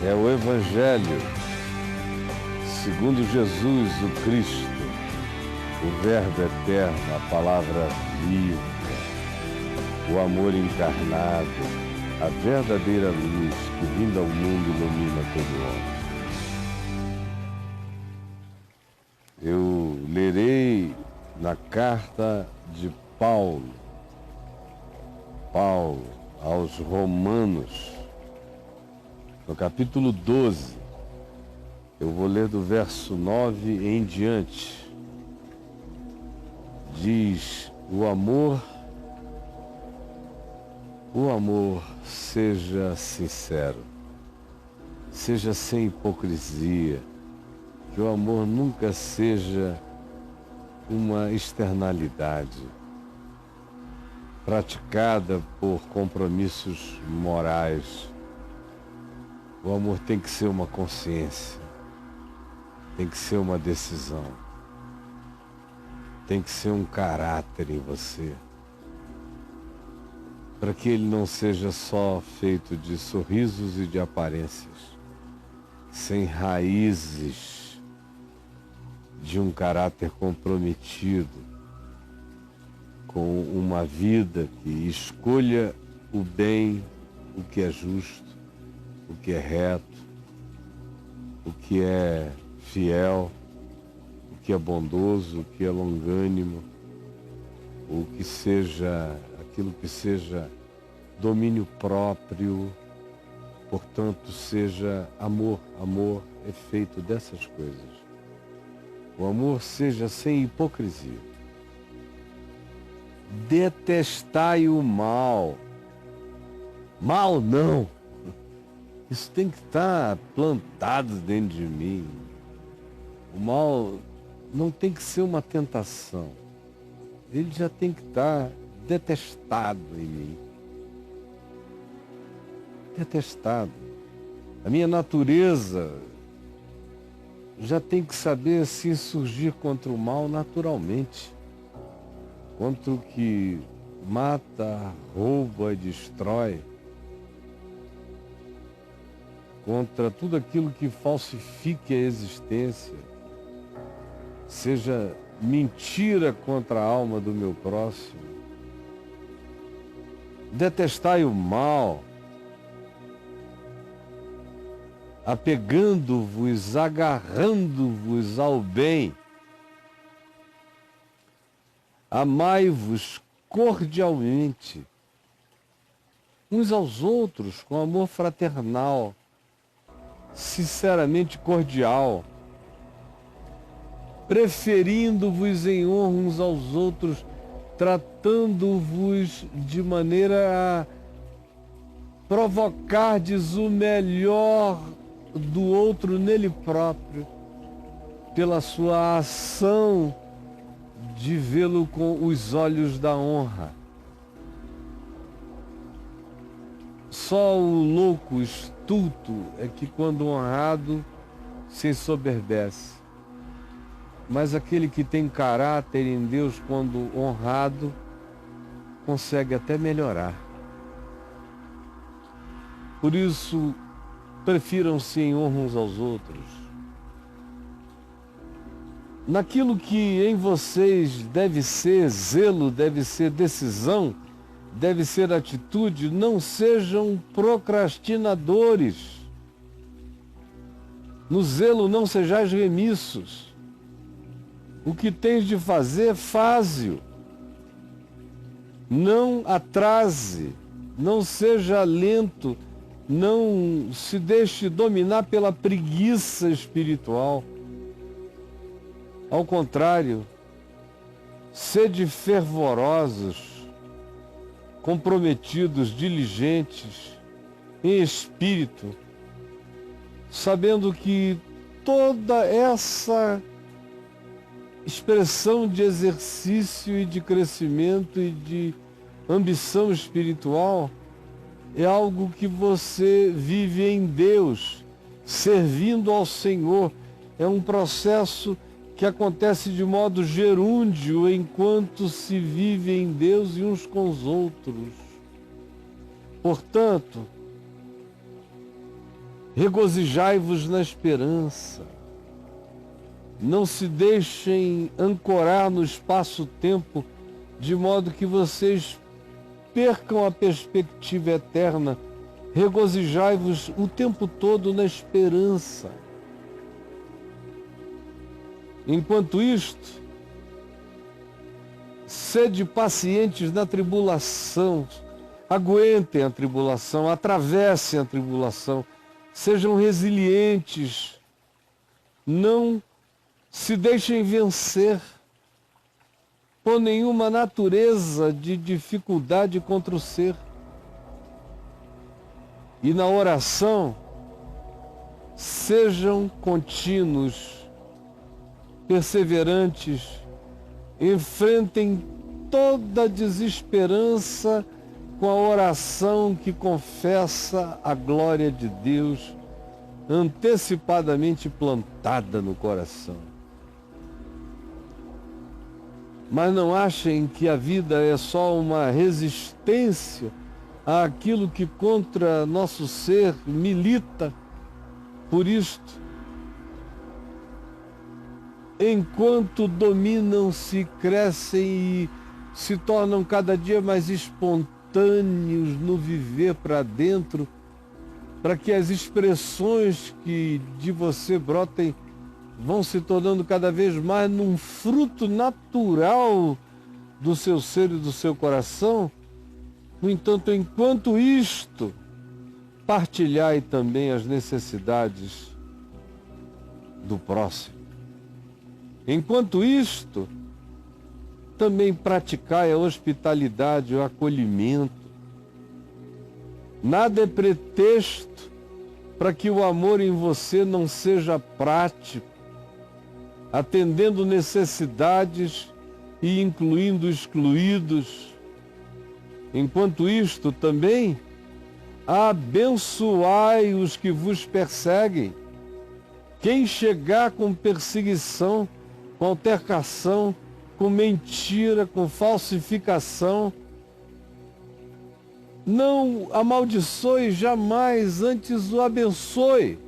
é o Evangelho segundo Jesus, o Cristo, o Verbo eterno, a palavra viva, o amor encarnado, a verdadeira luz que vinda ao mundo ilumina todo homem. Eu lerei na carta de Paulo aos Romanos, no capítulo 12, eu vou ler do verso 9 em diante. Diz: o amor seja sincero, seja sem hipocrisia, que o amor nunca seja uma externalidade praticada por compromissos morais. O amor tem que ser uma consciência, tem que ser uma decisão, tem que ser um caráter em você, para que ele não seja só feito de sorrisos e de aparências, sem raízes de um caráter comprometido com uma vida que escolha o bem, o que é justo, o que é reto, o que é fiel, o que é bondoso, o que é longânimo, o que seja, aquilo que seja domínio próprio, portanto seja amor. Amor é feito dessas coisas. O amor seja sem hipocrisia. Detestai o mal. Mal não. Isso tem que estar plantado dentro de mim. O mal não tem que ser uma tentação. Ele já tem que estar detestado em mim. Detestado. A minha natureza já tem que saber se insurgir contra o mal naturalmente. Contra o que mata, rouba e destrói. Contra tudo aquilo que falsifique a existência. Seja mentira contra a alma do meu próximo. Detestai o mal, apegando-vos, agarrando-vos ao bem. Amai-vos cordialmente, uns aos outros, com amor fraternal, sinceramente cordial, preferindo-vos em honra uns aos outros, tratando-vos de maneira a provocardes o melhor do outro nele próprio, pela sua ação de vê-lo com os olhos da honra. Só o louco estulto é que, quando honrado, se ensoberbece. Mas aquele que tem caráter em Deus, quando honrado, consegue até melhorar. Por isso, prefiram-se em honra uns aos outros. Naquilo que em vocês deve ser zelo, deve ser decisão, deve ser atitude, não sejam procrastinadores. No zelo não sejais remissos. O que tens de fazer, faze-o. Não atrase, não seja lento, não se deixe dominar pela preguiça espiritual. Ao contrário, sede fervorosos, comprometidos, diligentes, em espírito, sabendo que toda essa expressão de exercício e de crescimento e de ambição espiritual é algo que você vive em Deus, servindo ao Senhor. É um processo que acontece de modo gerúndio enquanto se vive em Deus e uns com os outros. Portanto, Regozijai-vos na esperança. Não se deixem ancorar no espaço-tempo, de modo que vocês percam a perspectiva eterna. Regozijai-vos o tempo todo na esperança. Enquanto isto, sede pacientes na tribulação, aguentem a tribulação, atravessem a tribulação, sejam resilientes, não se deixem vencer por nenhuma natureza de dificuldade contra o ser. E na oração, sejam contínuos, perseverantes, enfrentem toda desesperança com a oração que confessa a glória de Deus antecipadamente plantada no coração. Mas não achem que a vida é só uma resistência àquilo que contra nosso ser milita. Por isto, enquanto dominam-se, crescem e se tornam cada dia mais espontâneos no viver para dentro, para que as expressões que de você brotem vão se tornando cada vez mais num fruto natural do seu ser e do seu coração. No entanto, enquanto isto, partilhai também as necessidades do próximo. Enquanto isto, também praticai a hospitalidade, o acolhimento. Nada é pretexto para que o amor em você não seja prático, atendendo necessidades e incluindo excluídos. Enquanto isto, também abençoai os que vos perseguem. Quem chegar com perseguição, com altercação, com mentira, com falsificação, não amaldiçoe jamais, antes o abençoe.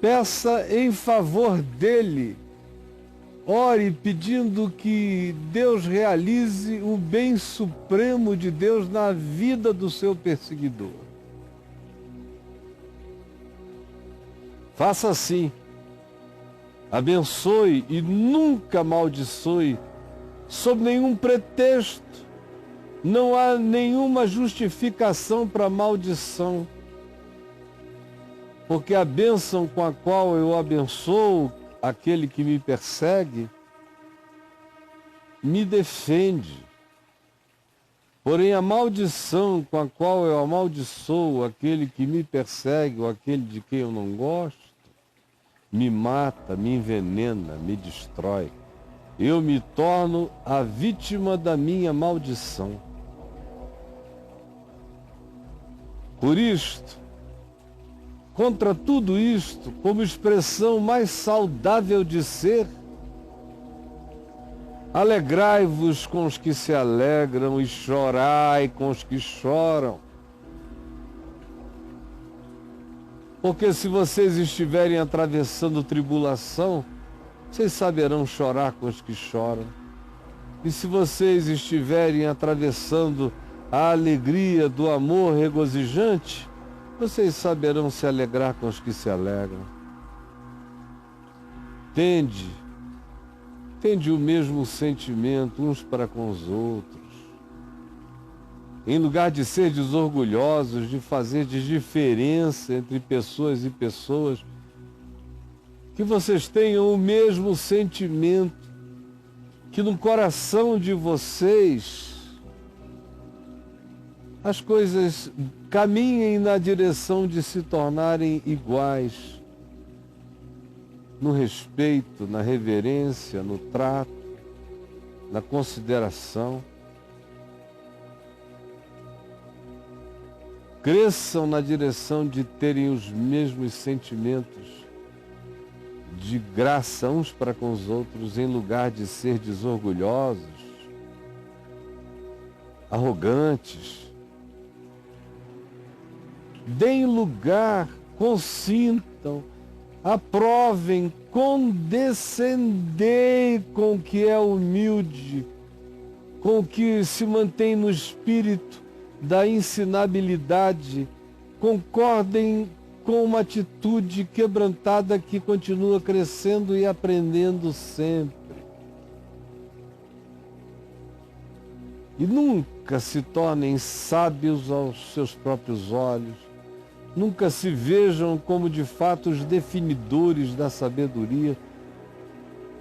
Peça em favor dele. Ore pedindo que Deus realize o bem supremo de Deus na vida do seu perseguidor. Faça assim. Abençoe e nunca amaldiçoe, sob nenhum pretexto. Não há nenhuma justificação para a maldição. Porque a bênção com a qual eu abençoo aquele que me persegue, me defende. Porém, a maldição com a qual eu amaldiçoo aquele que me persegue ou aquele de quem eu não gosto, me mata, me envenena, me destrói. Eu me torno a vítima da minha maldição. Por isto, contra tudo isto, como expressão mais saudável de ser, alegrai-vos com os que se alegram e chorai com os que choram. Porque se vocês estiverem atravessando tribulação, vocês saberão chorar com os que choram. E se vocês estiverem atravessando a alegria do amor regozijante, vocês saberão se alegrar com os que se alegram. Tende o mesmo sentimento uns para com os outros. Em lugar de ser desorgulhosos, de fazer diferença entre pessoas e pessoas, que vocês tenham o mesmo sentimento, que no coração de vocês as coisas caminhem na direção de se tornarem iguais, no respeito, na reverência, no trato, na consideração. Cresçam na direção de terem os mesmos sentimentos de graça uns para com os outros, em lugar de ser desorgulhosos, arrogantes, deem lugar, consintam, aprovem, condescendei com o que é humilde, com o que se mantém no espírito da ensinabilidade, concordem com uma atitude quebrantada que continua crescendo e aprendendo sempre. E nunca se tornem sábios aos seus próprios olhos, nunca se vejam como de fato os definidores da sabedoria.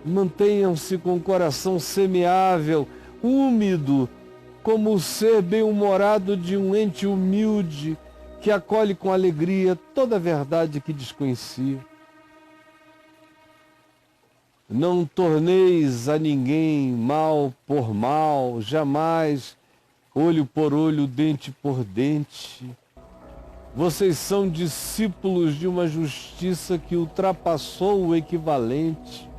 Mantenham-se com o coração semeável, úmido, como o ser bem-humorado de um ente humilde que acolhe com alegria toda a verdade que desconhecia. Não torneis a ninguém mal por mal, jamais, olho por olho, dente por dente. Vocês são discípulos de uma justiça que ultrapassou o equivalente.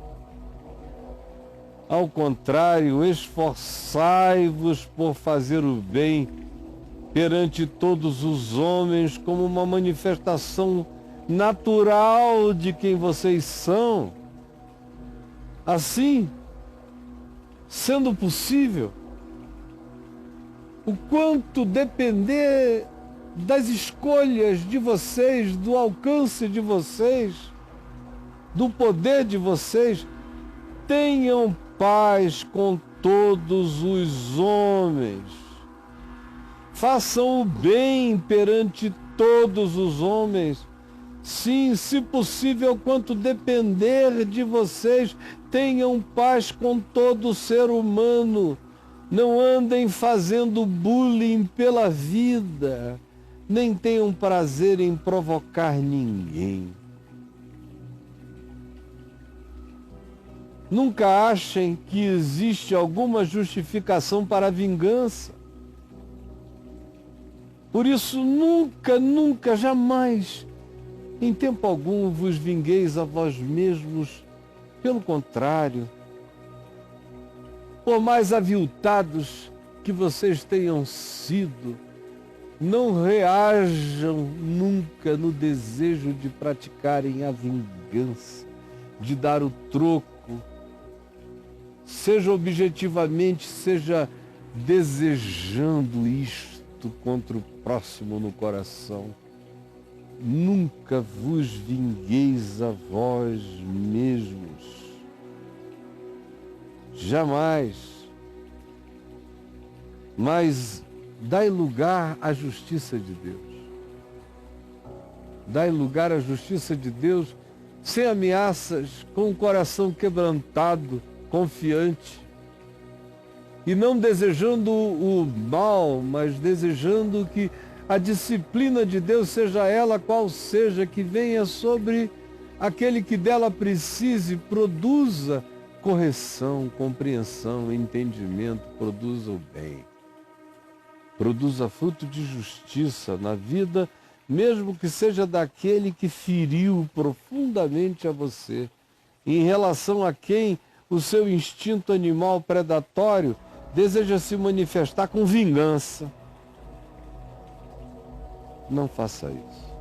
Ao contrário, esforçai-vos por fazer o bem perante todos os homens como uma manifestação natural de quem vocês são. Assim, sendo possível, o quanto depender das escolhas de vocês, do alcance de vocês, do poder de vocês, tenham paz com todos os homens. Façam o bem perante todos os homens. Sim, se possível, quanto depender de vocês, tenham paz com todo ser humano. Não andem fazendo bullying pela vida, nem tenham prazer em provocar ninguém. Nunca achem que existe alguma justificação para a vingança. Por isso, nunca, jamais, em tempo algum, vos vingueis a vós mesmos. Pelo contrário, por mais aviltados que vocês tenham sido, não reajam nunca no desejo de praticarem a vingança, de dar o troco, seja objetivamente, seja desejando isto contra o próximo no coração. Nunca vos vingueis a vós mesmos. Jamais. Mas dai lugar à justiça de Deus. Dai lugar à justiça de Deus sem ameaças, com o coração quebrantado, confiante. E não desejando o mal, mas desejando que a disciplina de Deus, seja ela qual seja, que venha sobre aquele que dela precise, produza correção, compreensão, entendimento, produza o bem. Produza fruto de justiça na vida, mesmo que seja daquele que feriu profundamente a você, em relação a quem o seu instinto animal predatório deseja se manifestar com vingança. Não faça isso.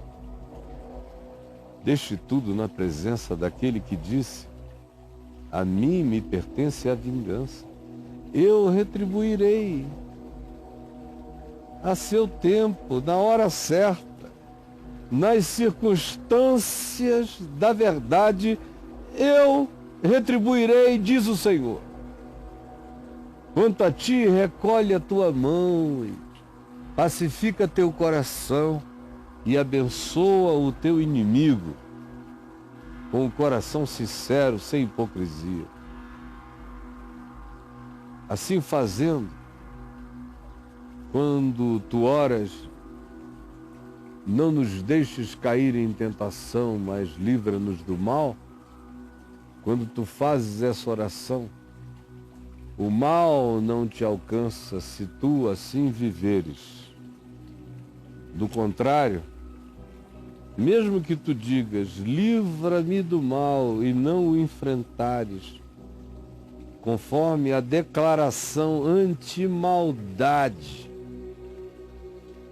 Deixe tudo na presença daquele que disse: a mim me pertence a vingança. Eu retribuirei a seu tempo, na hora certa, nas circunstâncias da verdade, eu retribuirei, diz o Senhor. Quanto a ti, recolhe a tua mão, pacifica teu coração e abençoa o teu inimigo com o coração sincero, sem hipocrisia. Assim fazendo, quando tu oras, não nos deixes cair em tentação, mas livra-nos do mal. Quando tu fazes essa oração, o mal não te alcança se tu assim viveres. Do contrário, mesmo que tu digas, livra-me do mal, e não o enfrentares, conforme a declaração anti-maldade,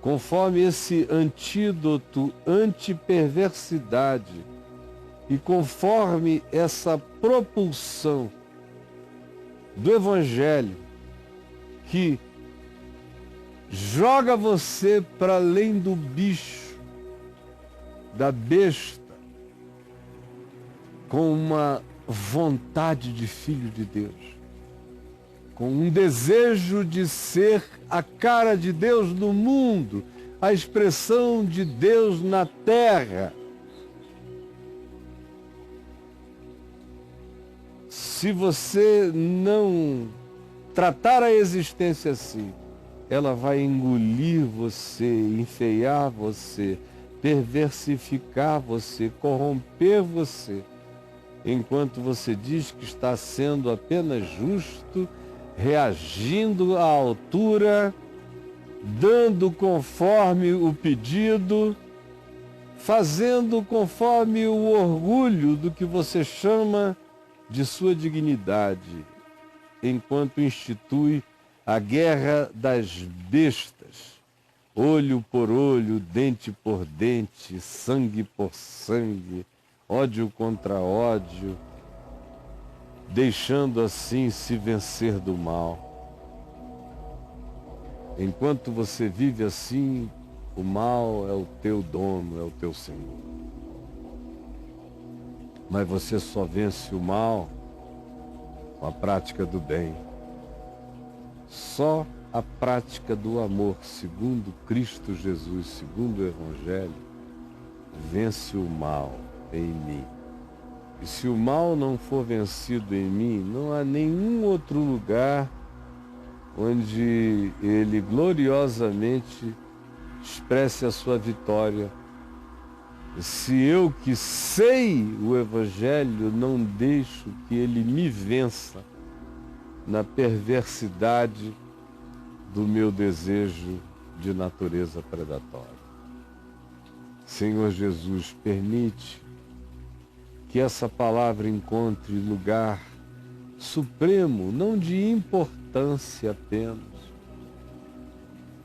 conforme esse antídoto anti-perversidade e conforme essa propulsão do Evangelho que joga você para além do bicho, da besta, com uma vontade de filho de Deus, com um desejo de ser a cara de Deus no mundo, a expressão de Deus na terra. Se você não tratar a existência assim, ela vai engolir você, enfeiar você, perversificar você, corromper você, enquanto você diz que está sendo apenas justo, reagindo à altura, dando conforme o pedido, fazendo conforme o orgulho do que você chama de sua dignidade, enquanto institui a guerra das bestas, olho por olho, dente por dente, sangue por sangue, ódio contra ódio, deixando assim se vencer do mal. Enquanto você vive assim, o mal é o teu dono, é o teu senhor. Mas você só vence o mal com a prática do bem. Só a prática do amor, segundo Cristo Jesus, segundo o Evangelho, vence o mal em mim. E se o mal não for vencido em mim, não há nenhum outro lugar onde ele gloriosamente expresse a sua vitória. Se eu que sei o Evangelho não deixo que ele me vença na perversidade do meu desejo de natureza predatória. Senhor Jesus, permite que essa palavra encontre lugar supremo, não de importância apenas,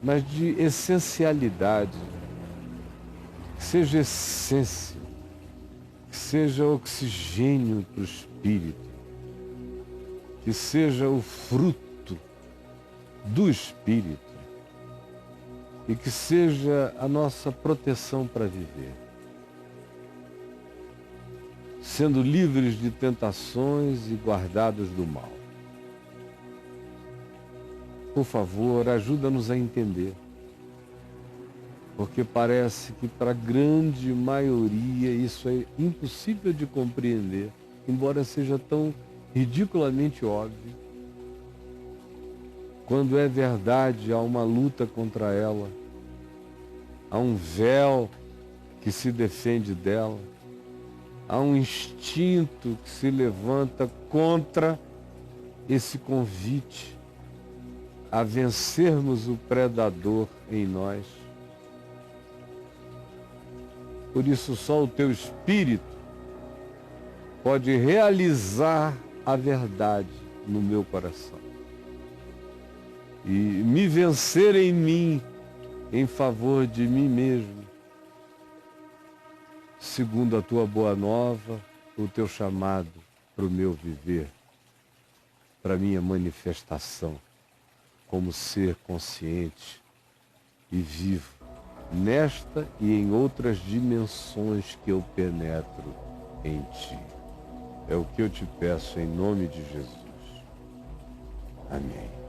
mas de essencialidade, que seja essência, que seja oxigênio para o espírito, que seja o fruto do espírito e que seja a nossa proteção para viver, sendo livres de tentações e guardados do mal. Por favor, ajuda-nos a entender, porque parece que para a grande maioria isso é impossível de compreender, embora seja tão ridiculamente óbvio. Quando é verdade, há uma luta contra ela, há um véu que se defende dela, há um instinto que se levanta contra esse convite a vencermos o predador em nós. Por isso, só o teu Espírito pode realizar a verdade no meu coração e me vencer em mim, em favor de mim mesmo, segundo a tua boa nova, o teu chamado para o meu viver, para a minha manifestação como ser consciente e vivo nesta e em outras dimensões que eu penetro em ti. É o que eu te peço em nome de Jesus. Amém.